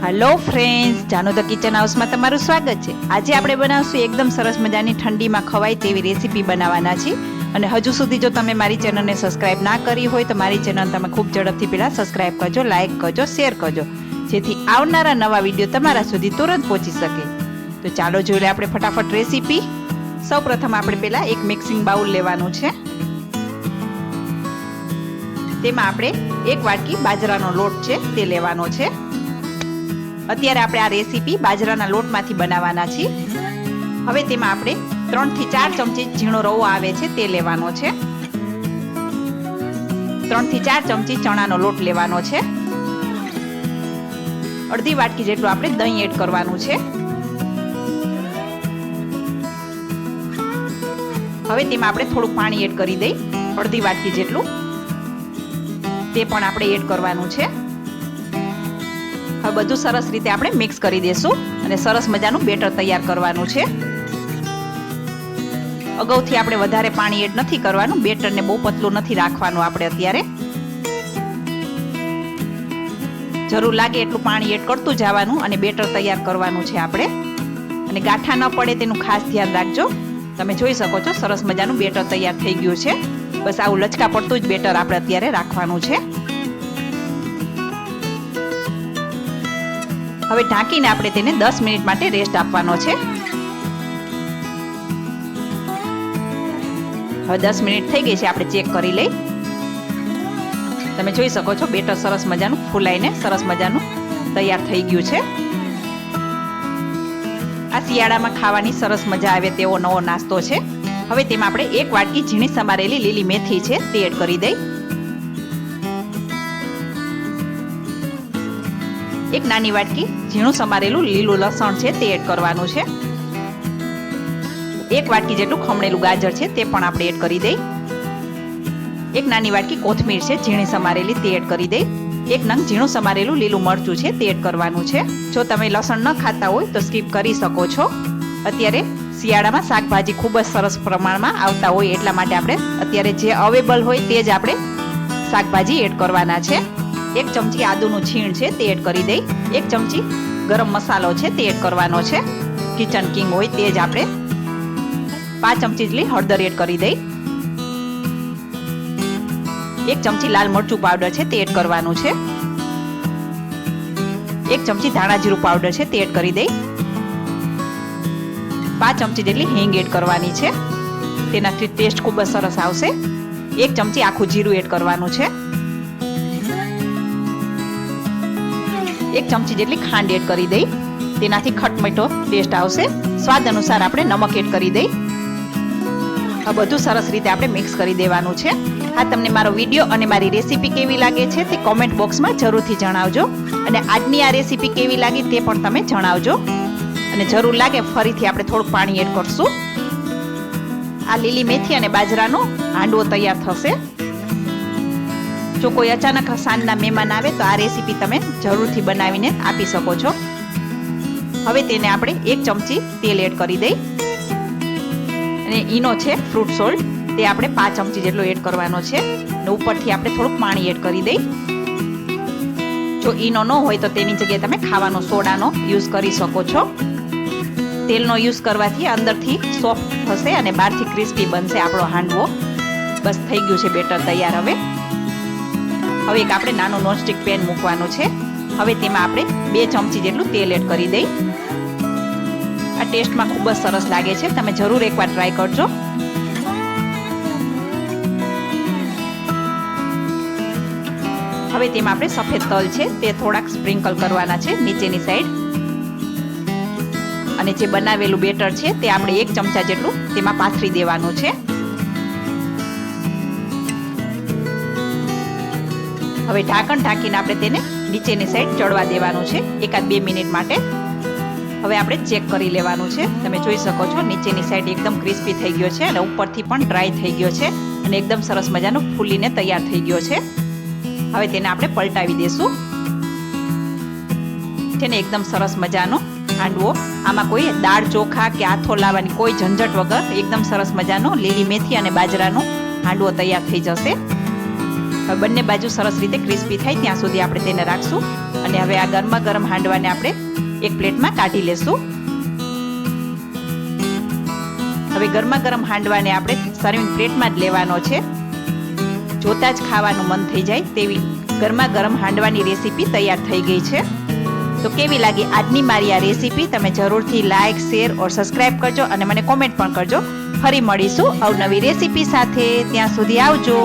Hello friends, જાનો the kitchen હાઉસમાં તમારું સ્વાગત છે। આજે આપણે બનાવશું એકદમ સરસ મજાની ઠંડીમાં ખવાય તેવી રેસીપી બનાવવાના છીએ। અને હજુ સુધી જો તમે મારી ચેનલને સબસ્ક્રાઇબ ના કરી હોય તો મારી ચેનલ તમે ખૂબ ઝડપથી પહેલાં સબસ્ક્રાઇબ કરજો, લાઇક કરજો, શેર કરજો, જેથી આવનારા નવા વિડીયો તમારા સુધી તુરંત પહોંચી શકે। તો ચાલો જોઈ લઈએ આપણે ફટાફટ રેસીપી। સૌપ્રથમ આપણે પહેલાં એક મિક્સિંગ બાઉલ લેવાનું છે। તેમાં આપણે 1 વાટકી બાજરાનો લોટ છે તે લેવાનો છે। અત્યારે આપણે આ રેસીપી બાજરાના લોટમાંથી બનાવવાના છીએ। હવે તેમાં આપણે 3 થી 4 ચમચી ઝીણો રવો આવે છે તે લેવાનો છે। 3 થી 4 ચમચી ચણાનો લોટ લેવાનો છે। અડધી વાટકી જેટલું આપણે દહીં એડ કરવાનું છે। હવે તેમાં આપણે થોડું પાણી એડ કરી દઈ, અડધી વાટકી જેટલું, તે પણ આપણે એડ કરવાનું છે। હવે બધું સરસ રીતે આપણે મિક્સ કરી દેશું અને સરસ મજાનું બેટર તૈયાર કરવાનું છે। અગાઉથી આપણે વધારે પાણી એડ નથી કરવાનું, બેટરને બહુ પતલું નથી રાખવાનું આપણે અત્યારે। જરૂર લાગે એટલું પાણી એડ કરતું જવાનું અને બેટર તૈયાર કરવાનું છે આપણે। અને ગાંઠા ન પડે તેનું ખાસ ધ્યાન રાખજો। તમે જોઈ શકો છો સરસ મજાનું બેટર તૈયાર થઈ ગયું છે। બસ આવું લચકા પડતું જ બેટર આપણે અત્યારે રાખવાનું છે। હવે ઢાંકીને આપણે તેને 10 મિનિટ માટે રેસ્ટ આપવાનો છે। હવે 10 મિનિટ થઈ ગઈ છે, આપણે ચેક કરી લઈ। તમે જોઈ શકો છો બેટર સરસ મજાનું ફૂલાઈને સરસ મજાનું તૈયાર થઈ ગયું છે। આ શિયાળામાં ખાવાની સરસ મજા આવે તેવો નવો નાસ્તો છે। હવે તેમાં આપણે 1 વાટકી ઝીણી સમારેલી લીલી મેથી છે તે એડ કરી દઈ। એક નાની વાટકી ઝીણું સમારેલું લીલું લસણ છે તે એડ કરવાનું છે। 1 વાટકી જેટલું ખમણેલું ગાજર છે તે પણ આપણે એડ કરી દઈ। એક નાની વાટકી કોથમીર છે ઝીણી સમારેલી તે એડ કરી દઈ। એક નંગ ઝીણું સમારેલું લીલું મરચું છે તે એડ કરવાનું છે। જો તમે લસણ ન ખાતા હોય તો સ્કીપ કરી શકો છો। અત્યારે શિયાળામાં શાકભાજી ખૂબ જ સરસ પ્રમાણમાં આવતા હોય એટલા માટે આપણે અત્યારે જે અવેલેબલ હોય તે જ આપણે શાકભાજી એડ કરવાના છે। 1 ચમચી આદુનું છીણ છે તે એડ કરી દઈ। 1 ચમચી ગરમ મસાલો છે તે એડ કરવાનો છે, કિચન કિંગ હોય તે જ આપણે। 5 ચમચી જેટલી હળદર એડ કરી દઈ। 1 ચમચી લાલ મરચું પાવડર છે તે એડ કરવાનું છે। 1 ચમચી ધાણા જીરું પાવડર છે તે એડ કરી દઈ। 5 ચમચી જેટલી હિંગ એડ કરવાની છે, તેનાથી ટેસ્ટ ખૂબ જ સરસ આવશે। 1 ચમચી આખું જીરું એડ કરવાનું છે। 1 ચમચી જેટલી ખાંડ એડ કરી દઈ, તેનાથી ખટમીઠો ટેસ્ટ આવશે। સ્વાદ અનુસાર આપણે નમક એડ કરી દઈ। આ બધું સરસ રીતે આપણે મિક્સ કરી દેવાનું છે। હા, તમને મારો વિડીયો અને મારી રેસીપી કેવી લાગે છે તે કોમેન્ટ બોક્સમાં જરૂરથી જણાવજો। અને આજની આ રેસીપી કેવી લાગી તે પણ તમે જણાવજો। અને જરૂર લાગે ફરીથી આપણે થોડુંક પાણી એડ કરશું। આ લીલી મેથી અને બાજરાનો હાંડવો તૈયાર થશે। જો કોઈ અચાનક સાંજના મહેમાન આવે તો આ રેસીપી તમે જરૂરથી બનાવીને આપી શકો છો। હવે તેને આપણે 1 ચમચી તેલ એડ કરી દઈ અને ઈનો છે ફ્રૂટ સોલ્ટ તે આપણે 5 ચમચી જેટલો એડ કરવાનો છે અને ઉપરથી આપણે થોડુંક પાણી એડ કરી દઈ। જો ઈનો ન હોય તો તેની જગ્યાએ તમે ખાવાનો સોડાનો યુઝ કરી શકો છો। તેલનો યુઝ કરવાથી અંદરથી સોફ્ટ થશે અને બહારથી ક્રિસ્પી બનશે આપણો હાંડવો। બસ થઈ ગયું છે બેટર તૈયાર। હવે એક આપણે નાનું નોનસ્ટિક પેન મૂકવાનું છે। હવે તેમાં આપણે 2 ચમચી જેટલું તેલ એડ કરી દઈ। આ ટેસ્ટમાં ખૂબ જ સરસ લાગે છે, તમે જરૂર એકવાર ટ્રાય કરજો। હવે તેમાં આપણે સફેદ તલ છે તે થોડાક સ્પ્રિંકલ કરવાના છે નીચેની સાઈડ। અને જે બનાવેલું બેટર છે તે આપણે 1 ચમચા જેટલું તેમાં પાથરી દેવાનું છે। હવે ઢાંકણ ઢાંકીને આપણે તેને નીચેની સાઈડ ચડવા દેવાનું છે 1-2 મિનિટ માટે। હવે આપણે ચેક કરી લેવાનું છે। તમે જોઈ શકો છો નીચેની સાઈડ એકદમ ક્રિસ્પી થઈ ગયો છે અને ઉપરથી પણ ડ્રાય થઈ ગયો છે અને એકદમ સરસ મજાનો ફૂલીને તૈયાર થઈ ગયો છે। હવે તેને આપણે પલટાવી દેશું। તેને એકદમ સરસ મજાનો હાંડવો, આમાં કોઈ દાળ ચોખા કે આથો લાવવાની કોઈ ઝંઝટ વગર એકદમ સરસ મજાનો લીલી મેથી અને બાજરાનો હાંડવો તૈયાર થઈ જશે। હવે બંને બાજુ સરસ રીતે ક્રિસ્પી થાય ત્યાં સુધી આપણે તેને રાખશું અને હવે આ ગરમા ગરમ હાંડવાને આપણે એક પ્લેટમાં કાઢી લેશું. હવે ગરમા ગરમ હાંડવાને આપણે સર્વિંગ પ્લેટમાં જ લેવાનો છે. જોતા જ ખાવાનું મન થઈ જાય તેવી ગરમા ગરમ હાંડવાની રેસીપી તૈયાર થઈ ગઈ છે. તો કેવી લાગી આજની મારી આ રેસીપી? તમે જરૂરથી લાઇક, શેર ઓર સબસ્ક્રાઇબ કરજો અને મને કોમેન્ટ પણ કરજો. ફરી મળીશું અવનવી રેસીપી સાથે. ત્યાં સુધી આવજો.